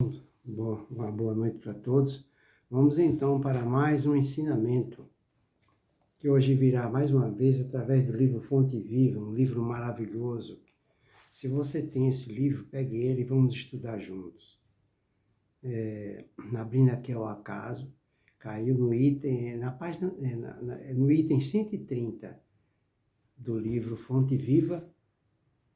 Uma boa noite para todos. Vamos então para mais um ensinamento, que hoje virá mais uma vez através do livro Fonte Viva, um livro maravilhoso. Se você tem esse livro, pegue ele e vamos estudar juntos. Abrindo aqui ao acaso, caiu no item, na página, no item 130 do livro Fonte Viva,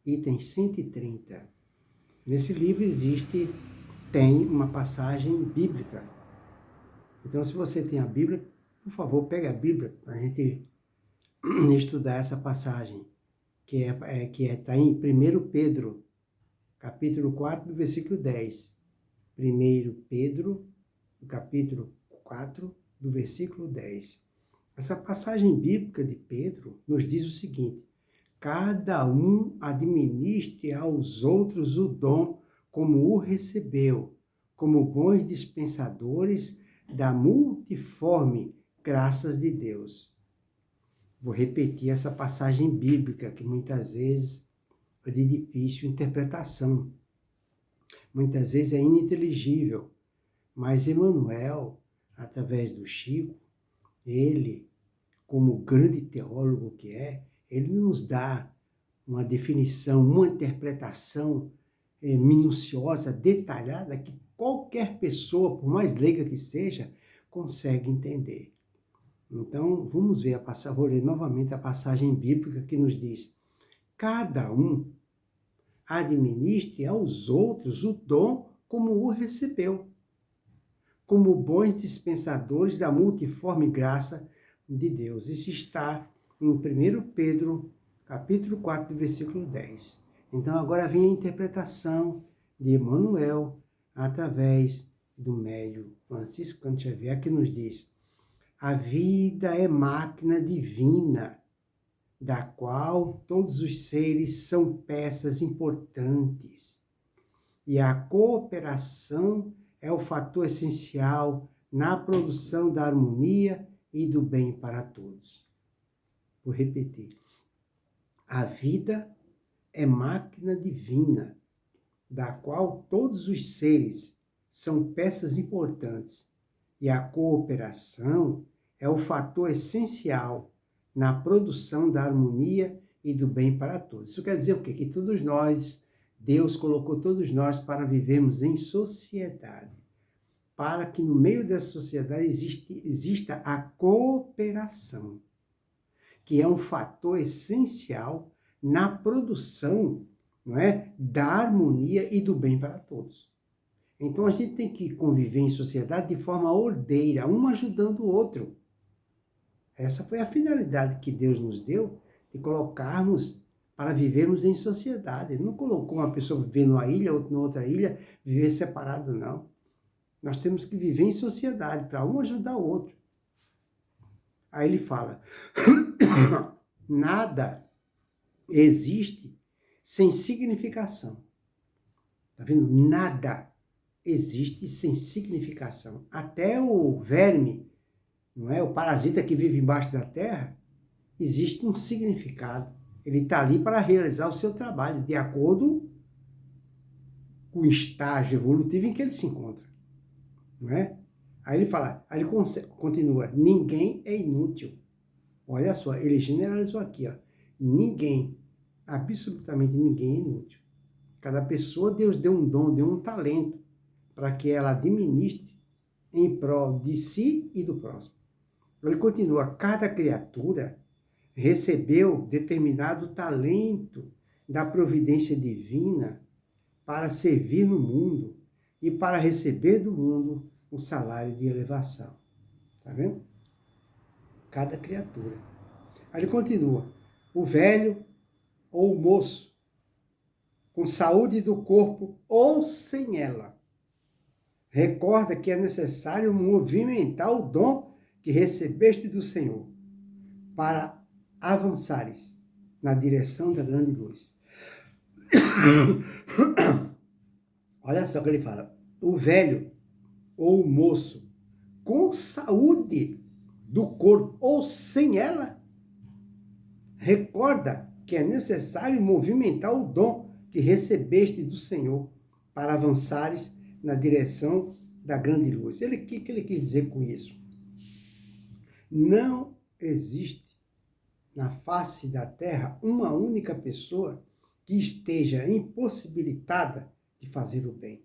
item 130. Nesse livro tem uma passagem bíblica. Então, se você tem a Bíblia, por favor, pegue a Bíblia para a gente estudar essa passagem, que está em 1 Pedro, capítulo 4, do versículo 10. 1 Pedro, capítulo 4, do versículo 10. Essa passagem bíblica de Pedro nos diz o seguinte: cada um administre aos outros o dom como o recebeu, como bons dispensadores da multiforme graças de Deus. Vou repetir essa passagem bíblica, que muitas vezes é de difícil interpretação. Muitas vezes é ininteligível. Mas Emmanuel, através do Chico, ele, como grande teólogo que é, ele nos dá uma definição, uma interpretação minuciosa, detalhada, que qualquer pessoa, por mais leiga que seja, consegue entender. Então, vamos ver vou ler novamente a passagem bíblica que nos diz: cada um administre aos outros o dom como o recebeu, como bons dispensadores da multiforme graça de Deus. Isso está em 1 Pedro, capítulo 4, versículo 10. Então, agora vem a interpretação de Emmanuel, através do médium Francisco Cândido Xavier, que nos diz: a vida é máquina divina, da qual todos os seres são peças importantes, e a cooperação é o fator essencial na produção da harmonia e do bem para todos. Vou repetir. A vida é máquina divina, da qual todos os seres são peças importantes, e a cooperação é o fator essencial na produção da harmonia e do bem para todos. Isso quer dizer o quê? Que todos nós, Deus colocou todos nós para vivermos em sociedade, para que no meio dessa sociedade exista a cooperação, que é um fator essencial na produção, não é, da harmonia e do bem para todos. Então, a gente tem que conviver em sociedade de forma ordeira, um ajudando o outro. Essa foi a finalidade que Deus nos deu, de colocarmos para vivermos em sociedade. Ele não colocou uma pessoa viver numa ilha, outra noutra ilha, viver separado, não. Nós temos que viver em sociedade, para um ajudar o outro. Aí ele fala: nada existe sem significação. Tá vendo? Nada existe sem significação. Até o verme, não é? O parasita que vive embaixo da terra, existe um significado. Ele está ali para realizar o seu trabalho, de acordo com o estágio evolutivo em que ele se encontra. Não é? Aí ele fala, aí ele continua: ninguém é inútil. Olha só, ele generalizou aqui, ó. Ninguém, absolutamente ninguém é inútil. Cada pessoa, Deus deu um dom, deu um talento, para que ela administre em prol de si e do próximo. Ele continua: cada criatura recebeu determinado talento da providência divina para servir no mundo e para receber do mundo um salário de elevação. Tá vendo? Cada criatura. Aí ele continua: o velho ou o moço, com saúde do corpo ou sem ela, recorda que é necessário movimentar o dom que recebeste do Senhor para avançares na direção da grande luz. Olha só o que ele fala: o velho ou o moço, com saúde do corpo ou sem ela, recorda que é necessário movimentar o dom que recebeste do Senhor para avançares na direção da grande luz. O que ele quis dizer com isso? Não existe na face da Terra uma única pessoa que esteja impossibilitada de fazer o bem,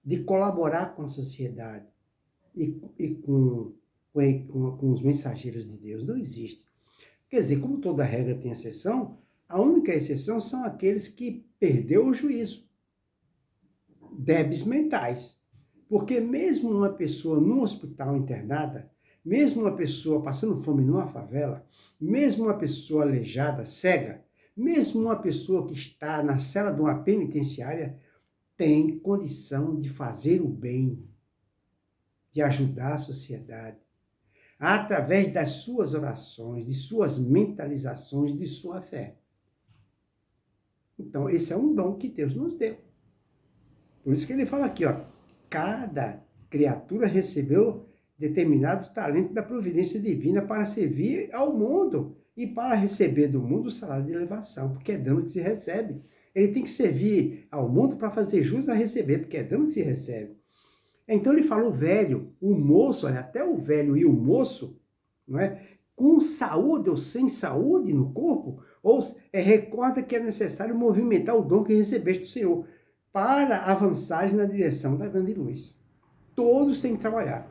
de colaborar com a sociedade e com os mensageiros de Deus. Não existe. Quer dizer, como toda regra tem exceção, a única exceção são aqueles que perderam o juízo, débeis mentais. Porque mesmo uma pessoa num hospital internada, mesmo uma pessoa passando fome numa favela, mesmo uma pessoa aleijada, cega, mesmo uma pessoa que está na cela de uma penitenciária, tem condição de fazer o bem, de ajudar a sociedade, através das suas orações, de suas mentalizações, de sua fé. Então, esse é um dom que Deus nos deu. Por isso que ele fala aqui, ó, cada criatura recebeu determinado talento da providência divina para servir ao mundo e para receber do mundo o salário de elevação, porque é dano que se recebe. Ele tem que servir ao mundo para fazer jus a receber, porque é dano que se recebe. Então ele fala o velho, o moço, olha, até o velho e o moço, não é? Com saúde ou sem saúde no corpo, ou recorda que é necessário movimentar o dom que recebeste do Senhor para avançar na direção da grande luz. Todos têm que trabalhar.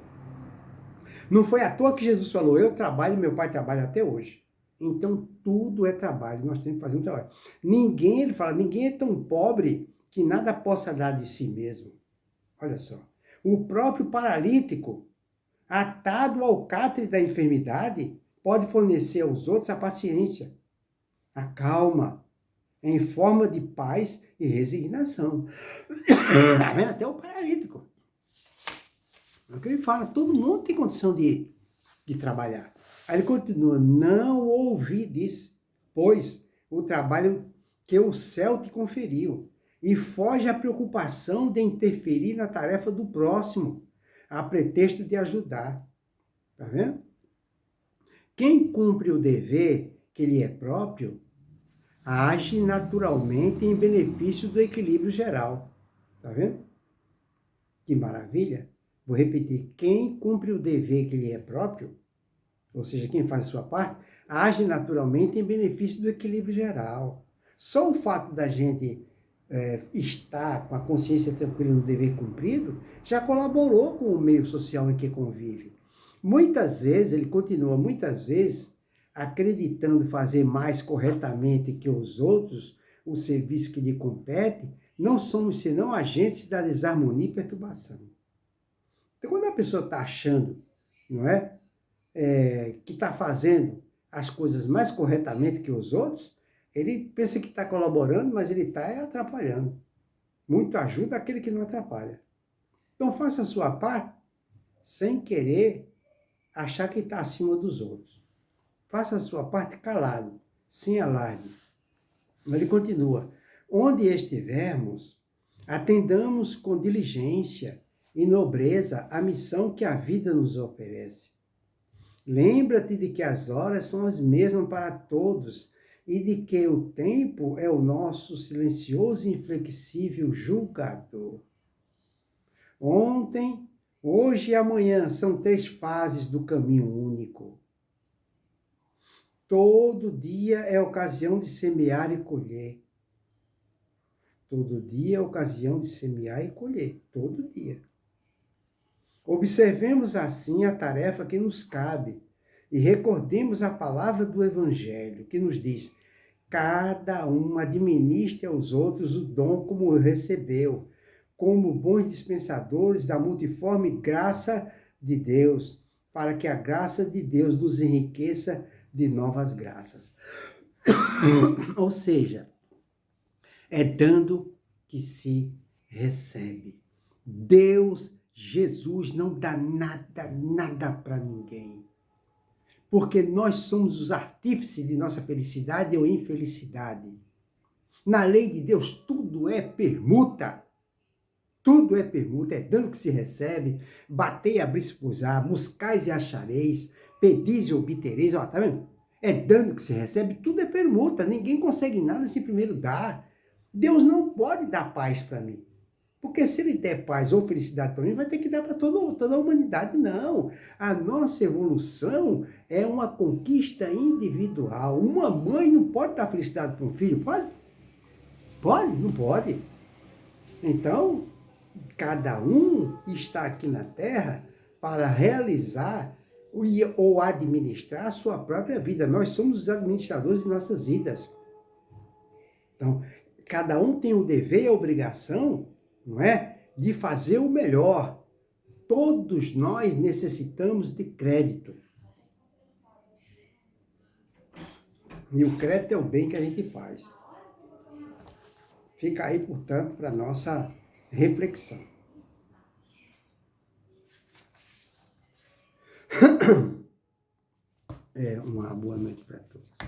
Não foi à toa que Jesus falou, eu trabalho e meu pai trabalha até hoje. Então, tudo é trabalho, nós temos que fazer um trabalho. Ninguém, ele fala, ninguém é tão pobre que nada possa dar de si mesmo. Olha só. O próprio paralítico, atado ao catre da enfermidade, pode fornecer aos outros a paciência, a calma, em forma de paz e resignação. Está vendo? Até o paralítico. É o que ele fala, todo mundo tem condição de trabalhar. Aí ele continua, não ouvides, pois, o trabalho que o céu te conferiu, e foge à preocupação de interferir na tarefa do próximo, a pretexto de ajudar. Tá vendo? Quem cumpre o dever que lhe é próprio, age naturalmente em benefício do equilíbrio geral. Tá vendo? Que maravilha! Vou repetir, quem cumpre o dever que lhe é próprio, ou seja, quem faz a sua parte, age naturalmente em benefício do equilíbrio geral. Só o fato da gente estar com a consciência tranquila no dever cumprido, já colaborou com o meio social em que convive. Muitas vezes, ele continua, muitas vezes, acreditando fazer mais corretamente que os outros o serviço que lhe compete, não somos senão agentes da desarmonia e perturbação. Então, quando a pessoa está achando, não é, que está fazendo as coisas mais corretamente que os outros, ele pensa que está colaborando, mas ele está atrapalhando. Muito ajuda aquele que não atrapalha. Então, faça a sua parte sem querer achar que está acima dos outros. Faça a sua parte calado, sem alarde. Ele continua. Onde estivermos, atendamos com diligência e nobreza a missão que a vida nos oferece. Lembra-te de que as horas são as mesmas para todos e de que o tempo é o nosso silencioso e inflexível julgador. Ontem, hoje e amanhã são 3 fases do caminho único. Todo dia é ocasião de semear e colher. Todo dia é ocasião de semear e colher. Todo dia. Observemos assim a tarefa que nos cabe e recordemos a palavra do Evangelho, que nos diz: cada um administre aos outros o dom como recebeu, como bons dispensadores da multiforme graça de Deus, para que a graça de Deus nos enriqueça de novas graças. Ou seja, é dando que se recebe. Deus, Jesus, não dá nada para ninguém. Porque nós somos os artífices de nossa felicidade ou infelicidade. Na lei de Deus, tudo é permuta. Tudo é permuta, é dano que se recebe, batei e abrir-se-vos-á, buscais e achareis, pedis e obtereis, ó, tá vendo? É dano que se recebe, tudo é permuta, ninguém consegue nada se primeiro dar. Deus não pode dar paz para mim. Porque se ele der paz ou felicidade para mim, vai ter que dar para toda a humanidade. Não. A nossa evolução é uma conquista individual. Uma mãe não pode dar felicidade para um filho, pode? Pode? Não pode. Então, cada um está aqui na Terra para realizar ou administrar a sua própria vida. Nós somos os administradores de nossas vidas. Então, cada um tem o dever e a obrigação, não é, de fazer o melhor. Todos nós necessitamos de crédito. E o crédito é o bem que a gente faz. Fica aí, portanto, para a nossa reflexão. Uma boa noite para todos.